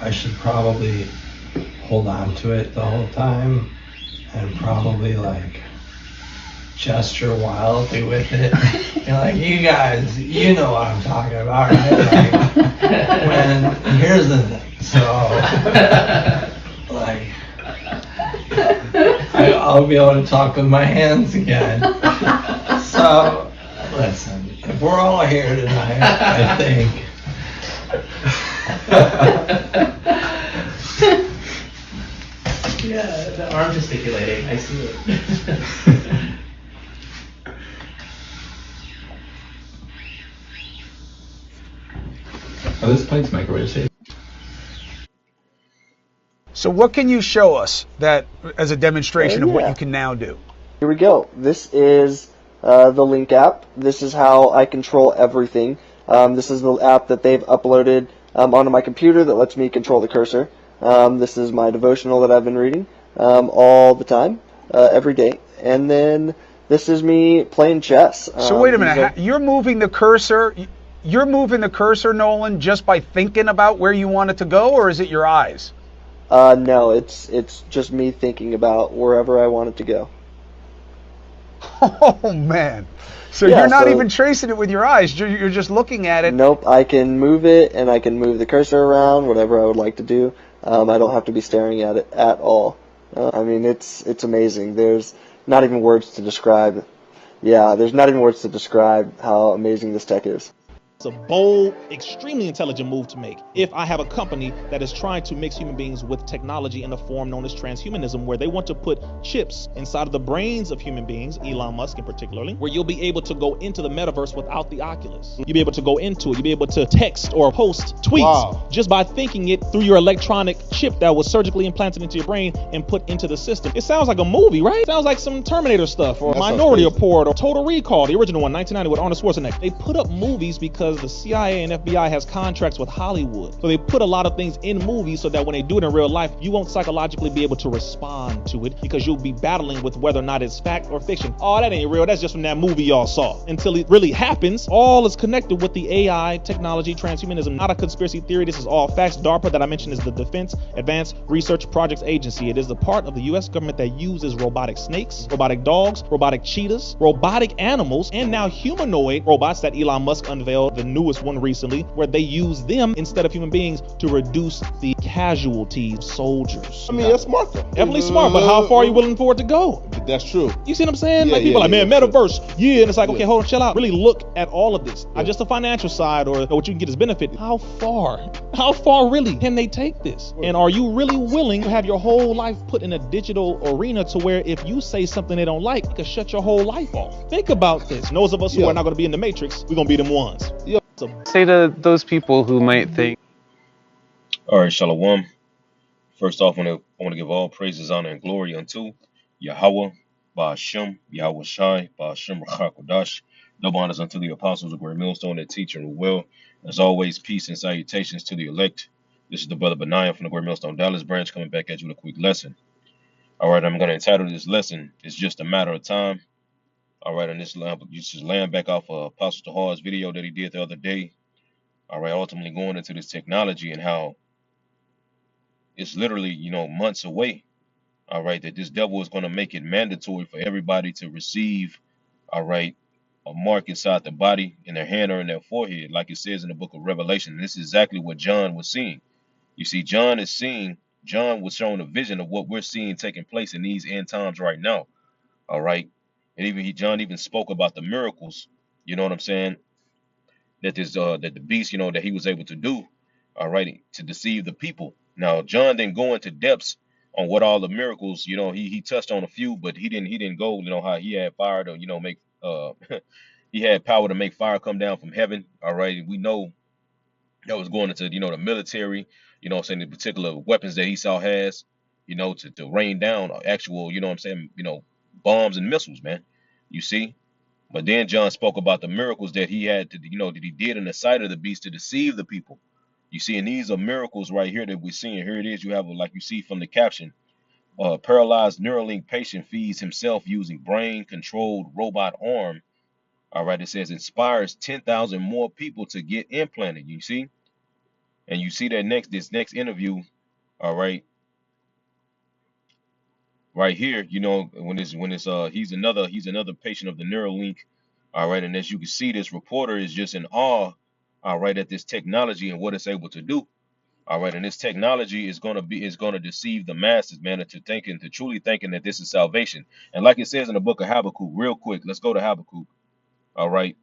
I should probably hold on to it the whole time and probably like gesture wildly with it. And like, you guys, you know what I'm talking about, right? Like, here's the thing. So, like, I'll be able to talk with my hands again. So, listen, if we're all here tonight, I think. Yeah, the arm gesticulating. I see it. Oh, this plate's microwave safe. So what can you show us that as a demonstration of what you can now do? Here we go. This is the Link app. This is how I control everything. This is the app that they've uploaded onto my computer that lets me control the cursor. This is my devotional that I've been reading all the time, every day. And then this is me playing chess. So wait a minute. You're moving the cursor. You're moving the cursor, Nolan, just by thinking about where you want it to go, or is it your eyes? No, it's just me thinking about wherever I want it to go. Oh, man. So Yeah, you're not so- even tracing it with your eyes. You're just looking at it. Nope, I can move it, and I can move the cursor around, whatever I would like to do. I don't have to be staring at it at all. I mean, it's amazing. There's not even words to describe. Yeah, there's not even words to describe how amazing this tech is. It's a bold, extremely intelligent move to make. If I have a company that is trying to mix human beings with technology in a form known as transhumanism, where they want to put chips inside of the brains of human beings, Elon Musk in particularly, where you'll be able to go into the metaverse without the Oculus. You'll be able to go into it. You'll be able to text or post tweets just by thinking it through your electronic chip that was surgically implanted into your brain and put into the system. It sounds like a movie, right? It sounds like some Terminator stuff or Minority Report or Total Recall, the original one, 1990 with Arnold Schwarzenegger. They put up movies because the CIA and FBI has contracts with Hollywood. So they put a lot of things in movies so that when they do it in real life, you won't psychologically be able to respond to it because you'll be battling with whether or not it's fact or fiction. Oh, that ain't real. That's just from that movie y'all saw. Until it really happens, all is connected with the AI, technology, transhumanism. Not a conspiracy theory. This is all facts. DARPA that I mentioned is the Defense Advanced Research Projects Agency. It is the part of the U.S. government that uses robotic snakes, robotic dogs, robotic cheetahs, robotic animals, and now humanoid robots that Elon Musk unveiled, the newest one recently, where they use them instead of human beings to reduce the casualties of soldiers. I mean, that's smart though. Definitely smart, but how far are you willing for it to go? That's true. You see what I'm saying? Yeah, like people yeah, like, man, yeah, metaverse. Yeah, and it's like, Yeah. okay, hold on, chill out. Really look at all of this. Not just the financial side or what you can get as benefit. How far really can they take this? And are you really willing to have your whole life put in a digital arena to where if you say something they don't like, you can shut your whole life off? Think about this. And those of us who are not going to be in the matrix, we're going to be them ones. Yeah. Say to those people who might think. All right, Shalom. First off, I want to give all praises, honor, and glory unto Yahweh, Ba'ashem, Yahweh Shai, Ba'ashem Rachakodash. Double honors unto the apostles of Great Millstone that teach and rule well. As always, peace and salutations to the elect. This is the brother Benaiah from the Great Millstone Dallas branch coming back at you with a quick lesson. All right, I'm going to entitle this lesson, It's Just a Matter of Time. All right, and this is laying back off Apostle Tahar's video that he did the other day. All right, ultimately going into this technology and how it's literally, months away. All right, that this devil is going to make it mandatory for everybody to receive, all right, a mark inside the body in their hand or in their forehead, like it says in the book of Revelation. And this is exactly what John was seeing. You see, John was showing a vision of what we're seeing taking place in these end times right now. All right. And John even spoke about the miracles, you know what I'm saying, that the beast, that he was able to do, all right, to deceive the people. Now, John didn't go into depths on what all the miracles, he touched on a few, but he didn't go, how he had fire to, make he had power to make fire come down from heaven. All right. And we know that was going into, the military, the particular weapons that Esau has, to rain down actual, bombs and missiles, man. You see? But then John spoke about the miracles that he had to, that he did in the sight of the beast to deceive the people. You see, and these are miracles right here that we're seeing. Here it is. You have, like you see from the caption, paralyzed Neuralink patient feeds himself using brain-controlled robot arm. All right, it says inspires 10,000 more people to get implanted. You see, and you see that this next interview. All right, right here. You know, when it's he's another patient of the Neuralink. All right, and as you can see, this reporter is just in awe. All right, at this technology and what it's able to do. All right, and this technology is going to deceive the masses, man, to truly thinking that this is salvation. And like it says in the book of Habakkuk, real quick, let's go to Habakkuk. All right,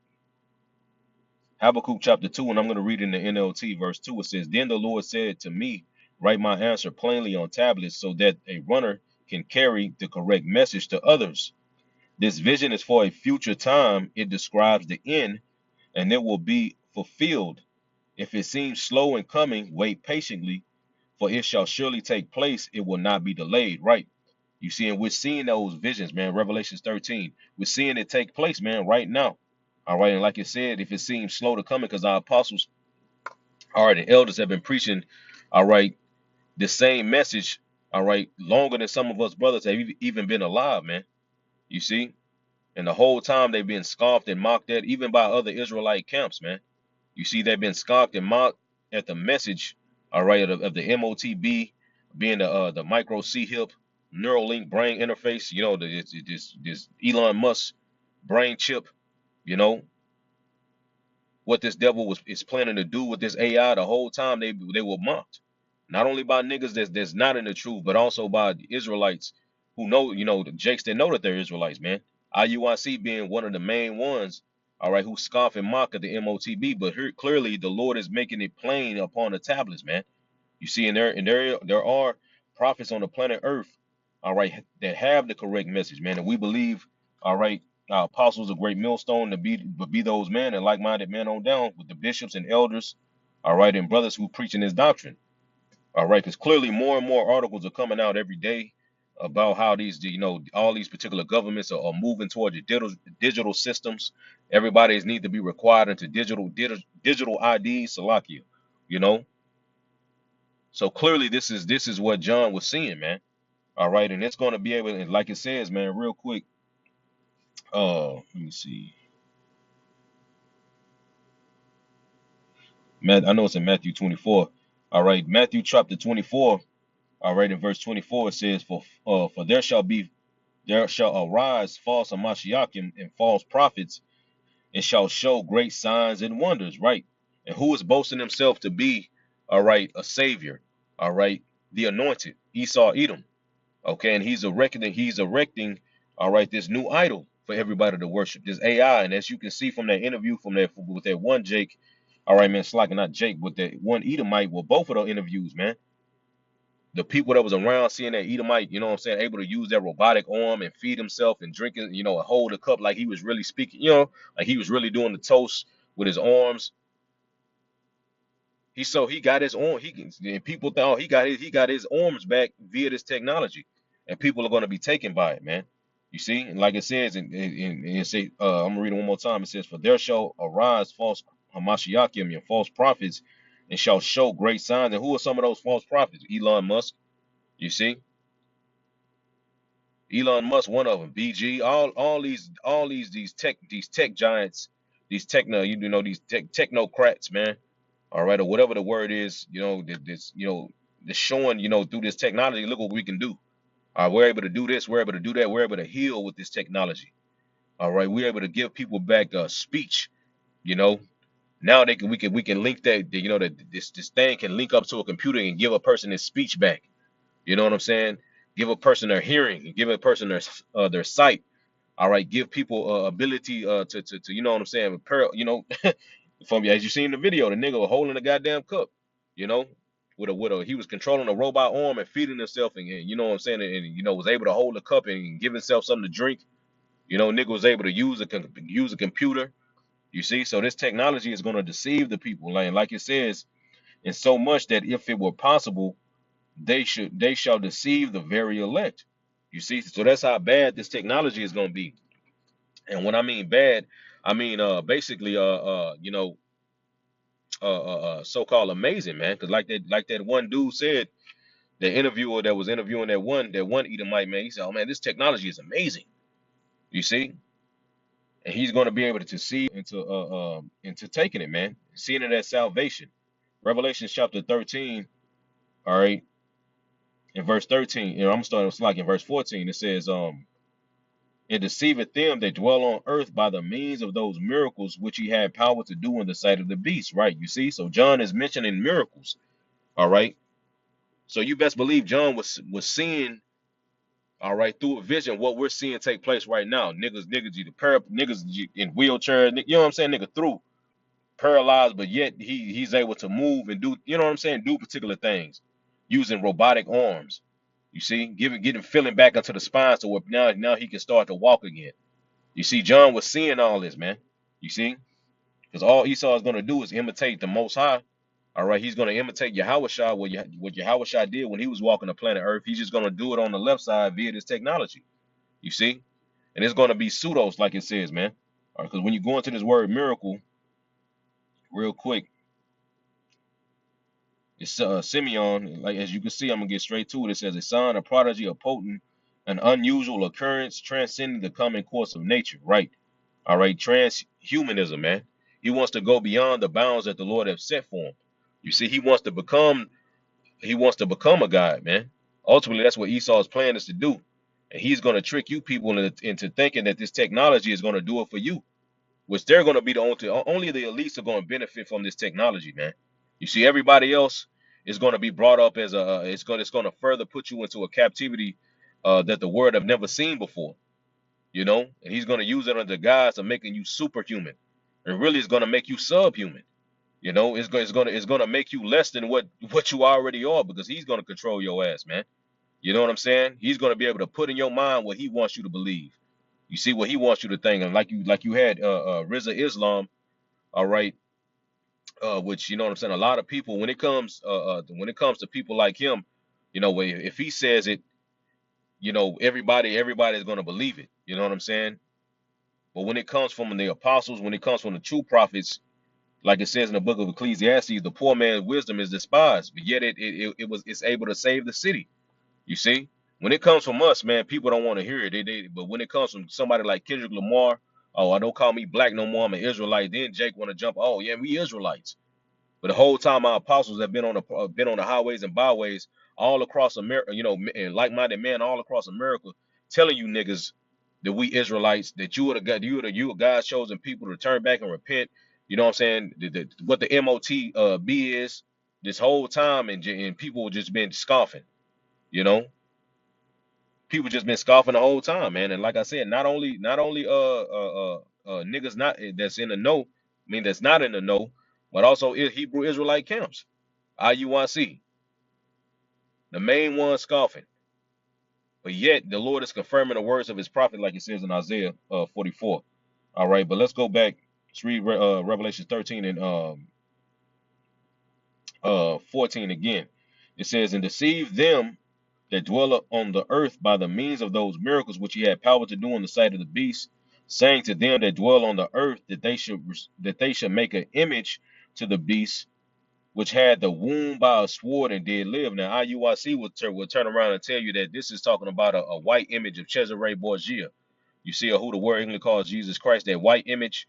Habakkuk chapter 2, and I'm going to read in the NLT verse 2. It says, "Then the Lord said to me, write my answer plainly on tablets so that a runner can carry the correct message to others. This vision is for a future time. It describes the end, and it will be fulfilled. If it seems slow in coming, wait patiently, for it shall surely take place. It will not be delayed." Right? You see, and we're seeing those visions, man. Revelations 13. We're seeing it take place, man, right now. All right. And like it said, if it seems slow to come, because our apostles, all right, the elders have been preaching, all right, the same message, all right, longer than some of us brothers have even been alive, man. You see? And the whole time they've been scoffed and mocked at, even by other Israelite camps, man. You see, they've been scoffed and mocked at the message, all right, of the MOTB being the micro C hip Neuralink brain interface. You know, this Elon Musk brain chip. You know what this devil is planning to do with this AI. The whole time they were mocked, not only by niggas that's not in the truth, but also by the Israelites who know, you know, the Jakes that know that they're Israelites, man. IUIC being one of the main ones, all right, who scoff and mock at the MOTB, but here clearly the Lord is making it plain upon the tablets, man. You see, there are prophets on the planet Earth, all right, that have the correct message, man, and we believe, all right, our apostles, a great millstone to be those men and like-minded men on down with the bishops and elders, all right, and brothers who preaching this doctrine. All right, because clearly more and more articles are coming out every day about how these, you know, all these particular governments are moving toward the digital systems. Everybody's need to be required into digital ID, Salakia, you know. So clearly this is what John was seeing, man. All right, and it's going to be able, and like it says, man, real quick. Let me see. I know it's in Matthew 24. All right, Matthew chapter 24. All right, in verse 24 it says, for there shall arise false Amashiachim and false prophets, and shall show great signs and wonders, right? And who is boasting himself to be, all right, a savior, all right, the anointed, Esau Edom, okay, and he's erecting, all right, this new idol for everybody to worship, this AI, and as you can see from that interview with that one Jake, all right, man, it's like not Jake, but that one Edomite, well, both of those interviews, man. The people that was around seeing that Edomite, you know what I'm saying, able to use that robotic arm and feed himself and drinking, you know, and hold a cup like he was really speaking, you know, like he was really doing the toast with his arms. He got his arm. And people thought he got his arms back via this technology, and people are going to be taken by it, man. You see, and like it says, and it say, I'm gonna read it one more time. It says, "For there shall arise false Hamashiachim and false prophets, and shall show great signs." And who are some of those false prophets? Elon Musk. You see, Elon Musk, one of them. BG, all these tech giants, these technocrats, man. All right, or whatever the word is, you know, this, you know, the showing, you know, through this technology, look what we can do. We're able to do this, we're able to do that, we're able to heal with this technology. All right, we're able to give people back speech. You know, now we can link that, you know, that this thing can link up to a computer and give a person his speech back. You know what I'm saying? Give a person their hearing, give a person their sight. All right, give people ability to you know what I'm saying? You know, from as you see in the video, the nigga was holding a goddamn cup. You know, he was controlling a robot arm and feeding himself, and you know what I'm saying, and you know was able to hold a cup and give himself something to drink. You know, nigga was able to use a computer. You see, so this technology is going to deceive the people, like it says, and so much that if it were possible, they shall deceive the very elect. You see, so that's how bad this technology is going to be. And when I mean bad, I mean basically you know, so-called amazing, man. Because like that one dude said, the interviewer that was interviewing that one Edomite man, he said, "Oh man, this technology is amazing." You see, and he's going to be able to see into taking it, man, seeing it as salvation. Revelation chapter 13, all right, in verse 13, I'm starting it's like in verse 14. It says, "It deceiveth them that dwell on earth by the means of those miracles which he had power to do in the sight of the beast." Right, you see, so John is mentioning miracles. All right, so you best believe John was seeing, all right, through a vision what we're seeing take place right now. Niggas in wheelchairs, you know what I'm saying, nigga through paralyzed, but yet he's able to move and do, you know what I'm saying, do particular things using robotic arms. You see, getting feeling back into the spine, so now he can start to walk again. You see, John was seeing all this, man. You see, because all Esau is going to do is imitate the Most High. All right, he's going to imitate Yahushua, what Yahushua did when he was walking the planet Earth. He's just going to do it on the left side via this technology. You see, and it's going to be pseudos, like it says, man. All right, because when you go into this word miracle, real quick, it's Simeon. Like as you can see, I'm gonna get straight to it. It says a sign, a prodigy, a potent, an unusual occurrence, transcending the common course of nature. Right. All right. Transhumanism, man. He wants to go beyond the bounds that the Lord has set for him. You see, he wants to become a god, man. Ultimately, that's what Esau's plan is to do. And he's going to trick you people into thinking that this technology is going to do it for you, which they're going to be only the elites are going to benefit from this technology, man. You see, everybody else is going to be brought up as it's going to further put you into a captivity that the world have never seen before, you know. And he's going to use it under the guise of making you superhuman, and really is going to make you subhuman. You know, it's going to make you less than what you already are, because he's going to control your ass, man. You know what I'm saying? He's going to be able to put in your mind what he wants you to believe. You see, what he wants you to think, and like you had Rizza Islam, all right, which, you know what I'm saying, a lot of people, when it comes to people like him, you know, if he says it, you know, everybody is going to believe it. You know what I'm saying? But when it comes from the apostles, when it comes from the true prophets, like it says in the book of Ecclesiastes, the poor man's wisdom is despised, but yet it's able to save the city. You see, when it comes from us, man, people don't want to hear it. But when it comes from somebody like Kendrick Lamar, oh, I don't call me black no more, I'm an Israelite. Then Jake want to jump, oh yeah, we Israelites. But the whole time our apostles have been on the highways and byways all across America, you know, and like-minded men all across America, telling you niggas that we Israelites, that you are God's chosen people to turn back and repent. You know what I'm saying? What the MOT is this whole time, and people just been scoffing. You know, people just been scoffing the whole time, man. And like I said, not only niggas not that's in the know, I mean that's not in the know, but also Hebrew Israelite camps, IUIC, the main one scoffing. But yet the Lord is confirming the words of his prophet, like it says in Isaiah 44. All right, but let's go back. Let's read Revelation 13 and 14 again. It says, "And deceive them that dwell on the earth by the means of those miracles which he had power to do in the sight of the beast, saying to them that dwell on the earth that they should make an image to the beast, which had the wound by a sword and did live." Now IUIC will turn around and tell you that this is talking about a white image of Cesare Borgia. You see, who the word English calls Jesus Christ, that white image.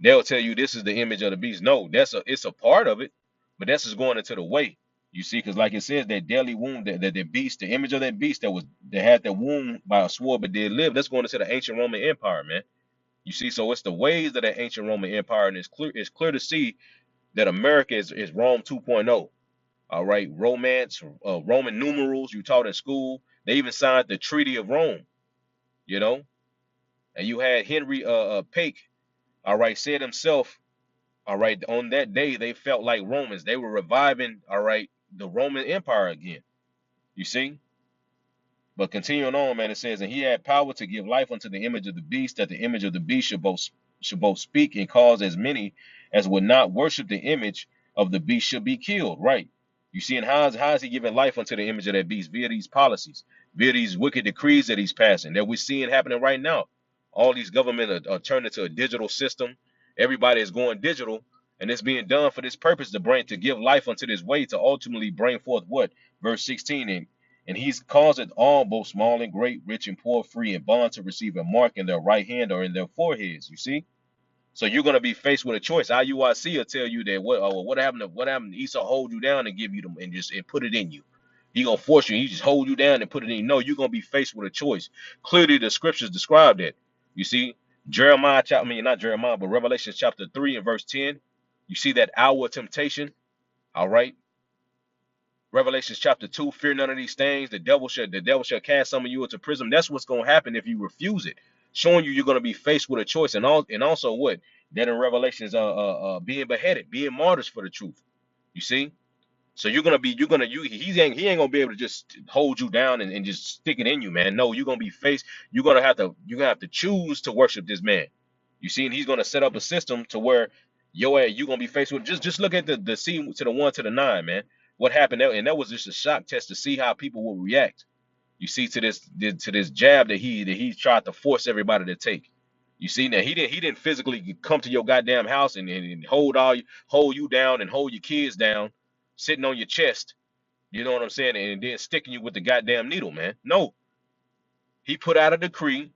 They'll tell you this is the image of the beast. No, it's a part of it, but that's just going into the way. You see, because like it says, that deadly wound, that beast, the image of that beast that had that wound by a sword but did live, that's going into the ancient Roman Empire, man. You see, so it's the ways of that ancient Roman Empire, and it's clear to see that America is Rome 2.0. All right, romance, Roman numerals you taught in school. They even signed the Treaty of Rome, you know. And you had Henry Pake, all right, said himself, all right, on that day they felt like Romans. They were reviving, all right, the Roman Empire again. You see? But continuing on, man, it says, "And he had power to give life unto the image of the beast, that the image of the beast should both speak and cause as many as would not worship the image of the beast should be killed." Right. You see, and how is he giving life unto the image of that beast? Via these policies, via these wicked decrees that he's passing, that we're seeing happening right now. All these government are turning to a digital system. Everybody is going digital. And it's being done for this purpose to give life unto this way to ultimately bring forth what? Verse 16. And he's caused it all, both small and great, rich and poor, free and bond, to receive a mark in their right hand or in their foreheads. You see? So you're gonna be faced with a choice. IUIC will tell you that what happened to Esau hold you down and give you them and put it in you. He gonna force you, he just hold you down and put it in you. No, you're gonna be faced with a choice. Clearly the scriptures describe that. You see, not Jeremiah, but Revelation chapter 3 and verse 10. You see that hour of temptation. All right. Revelation chapter 2, fear none of these things. The devil shall cast some of you into prison. That's what's gonna happen if you refuse it. Showing you're gonna be faced with a choice, and also what? That in Revelations being beheaded, being martyrs for the truth. You see? So he ain't gonna be able to just hold you down and just stick it in you, man. No, you're gonna be faced, you're gonna have to choose to worship this man. You see, and he's gonna set up a system to where you're gonna be faced with just look at the C to the 1 to the 9, man. What happened there, and that was just a shock test to see how people will react. You see, to this jab that he tried to force everybody to take. You see, now he didn't physically come to your goddamn house and hold you down and hold your kids down, sitting on your chest. You know what I'm saying? And then sticking you with the goddamn needle, man. No, he put out a decree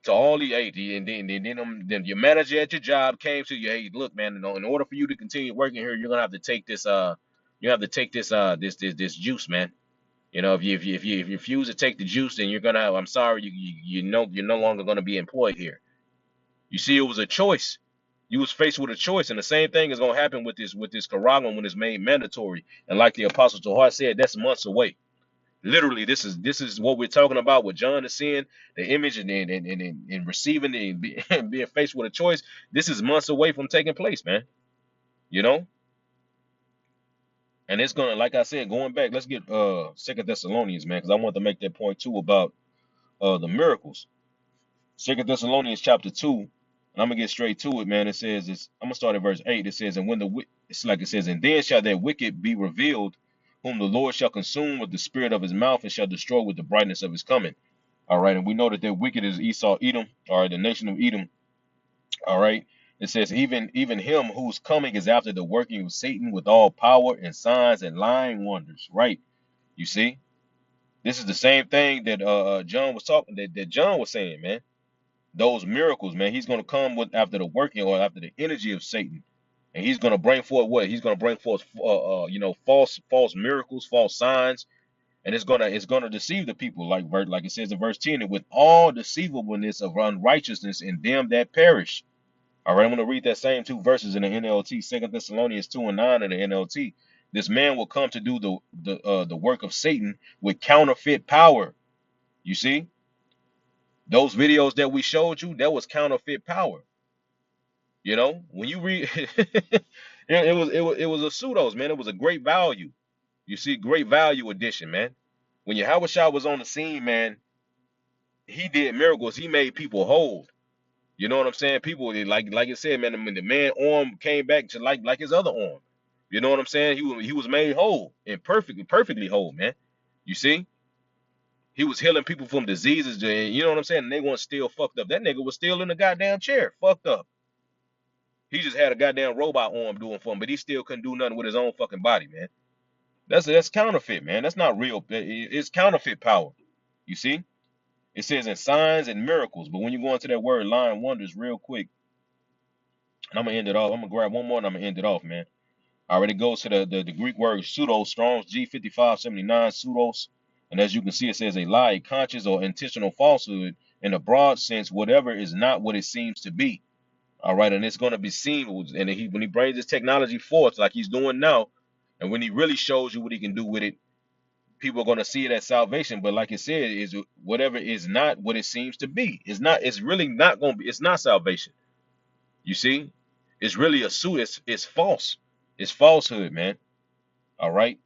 to all the 80, and then your manager at your job came to you. Hey, look, man, in order for you to continue working here, you're gonna have to take this this juice, man. You know, if you refuse to take the juice, then I'm sorry, you're no longer gonna be employed here. You see, it was a choice. You was faced with a choice, and the same thing is gonna happen with this Quran when it's made mandatory. And like the Apostle Tahar said, that's months away. Literally, this is what we're talking about. What John is seeing, the image and receiving and being faced with a choice. This is months away from taking place, man. You know, and it's gonna, like I said, going back. Let's get 2 Thessalonians, man, because I want to make that point too about the miracles. 2 Thessalonians chapter 2, and I'm gonna get straight to it, man. It says, I'm gonna start at verse 8. It says, and and then shall that wicked be revealed, whom the Lord shall consume with the spirit of his mouth and shall destroy with the brightness of his coming. All right, and we know that wicked is Esau, Edom, all right, the nation of Edom. All right, it says, even him whose coming is after the working of Satan with all power and signs and lying wonders. Right, you see, this is the same thing that John was talking, that John was saying, man. Those miracles, man, he's going to come with after the working or after the energy of Satan, and he's going to bring forth what? He's going to bring forth false miracles, false signs, and it's gonna deceive the people, like it says in verse 10, and with all deceivableness of unrighteousness in them that perish. All right, I'm going to read that same 2 verses in the NLT, 2 Thessalonians 2 and 9 in the NLT. This man will come to do the work of Satan with counterfeit power. You see? Those videos that we showed you, that was counterfeit power. You know, when you read, it was a pseudos, man. It was a great value. You see, great value addition, man. When Yahweh Shah was on the scene, man, he did miracles. He made people whole. You know what I'm saying? People, like it said, man. When the man arm came back to like his other arm. You know what I'm saying? He was made whole and perfectly whole, man. You see? He was healing people from diseases, you know what I'm saying? And they weren't still fucked up. That nigga was still in the goddamn chair, fucked up. He just had a goddamn robot arm doing for him, but he still couldn't do nothing with his own fucking body, man. That's counterfeit, man. That's not real. It's counterfeit power. You see? It says in signs and miracles, but when you go into that word lying wonders real quick, and I'm gonna end it off. I'm gonna grab one more and I'm gonna end it off, man. All right, it goes to the Greek word pseudos, Strong's G5579, pseudos. And as you can see, it says a lie, conscious or intentional falsehood. In a broad sense, whatever is not what it seems to be. All right, and it's going to be seen. And when he brings this technology forth, like he's doing now, and when he really shows you what he can do with it, people are going to see it as salvation. But like I said, is whatever is not what it seems to be. It's not. It's really not going to be. It's not salvation. You see, it's really a suit. It's false. It's falsehood, man. All right.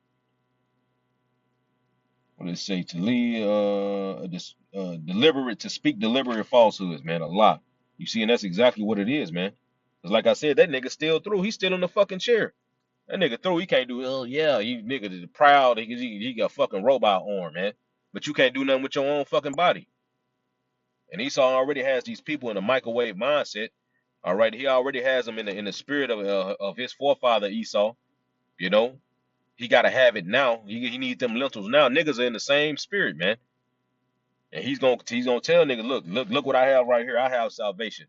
What does it say? To lead, deliberate, to speak deliberate falsehoods, man. A lot. You see, and that's exactly what it is, man. Because like I said, that nigga still through. He's still in the fucking chair. That nigga through. He can't do, oh yeah, you nigga is proud. He got a fucking robot arm, man. But you can't do nothing with your own fucking body. And Esau already has these people in a microwave mindset. All right, he already has them in the spirit of his forefather Esau. You know, he got to have it now. He need them lentils now. Niggas are in the same spirit, man. And he's gonna tell niggas, look what I have right here. I have salvation.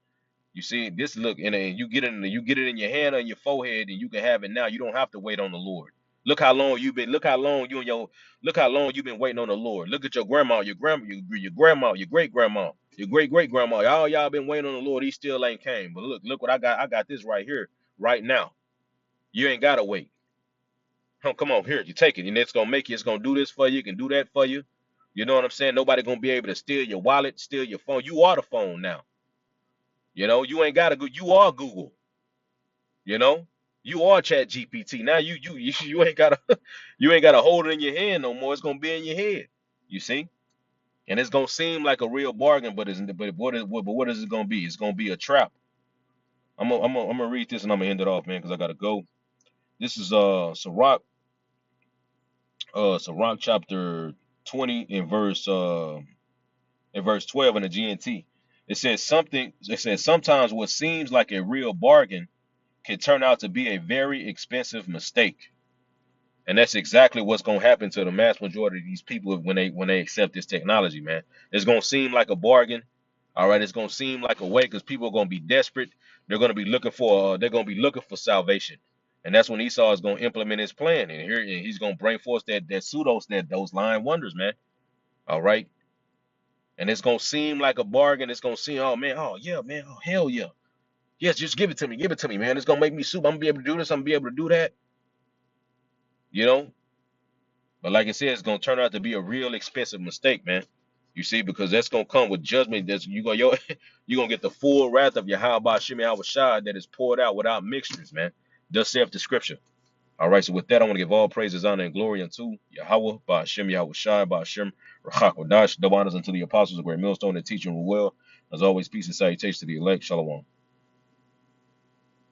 You see this, look, and you get it in your hand or in your forehead, and you can have it now. You don't have to wait on the Lord. Look how long look how long you've been waiting on the Lord. Look at your grandma, your grandma, your great grandma, your great great grandma. All y'all been waiting on the Lord. He still ain't came. But look what I got. I got this right here, right now. You ain't gotta wait. Come on, here, you take it, and it's gonna do this for you, it can do that for you. You know what I'm saying? Nobody gonna be able to steal your wallet, steal your phone. You are the phone now. You know, you ain't gotta go, you are Google, you know, you are Chat GPT. Now you ain't gotta you ain't gotta hold it in your hand no more. It's gonna be in your head. You see? And it's gonna seem like a real bargain, but what is it gonna be? It's gonna be a trap. I'm gonna read this and I'm gonna end it off, man, because I gotta go. This is Sirach chapter 20 in verse 12 in the GNT. It says sometimes what seems like a real bargain can turn out to be a very expensive mistake. And that's exactly what's going to happen to the mass majority of these people when they accept this technology, man. It's going to seem like a bargain. All right, it's going to seem like a way because people are going to be desperate. They're going to be looking for salvation. And that's when Esau is going to implement his plan. And he's going to bring forth those lying wonders, man. All right. And it's going to seem like a bargain. It's going to seem, oh man, oh yeah, man, oh hell yeah. Yes, just give it to me, man. It's going to make me soup. I'm going to be able to do this. I'm going to be able to do that. You know, but like I said, it's gonna turn out to be a real expensive mistake, man. You see, because that's gonna come with judgment. You're gonna get the full wrath of Yahweh Shem Shai that is poured out without mixtures, man. Thus saith the scripture. All right, so with that, I want to give all praises, honor, and glory unto Yahweh, Ba'ashem Yahweh Shai, Ba'ashem Rachakwadash, double honors unto the apostles of Great Millstone that teach and rule well. As always, peace and salutation to the elect. Shalom.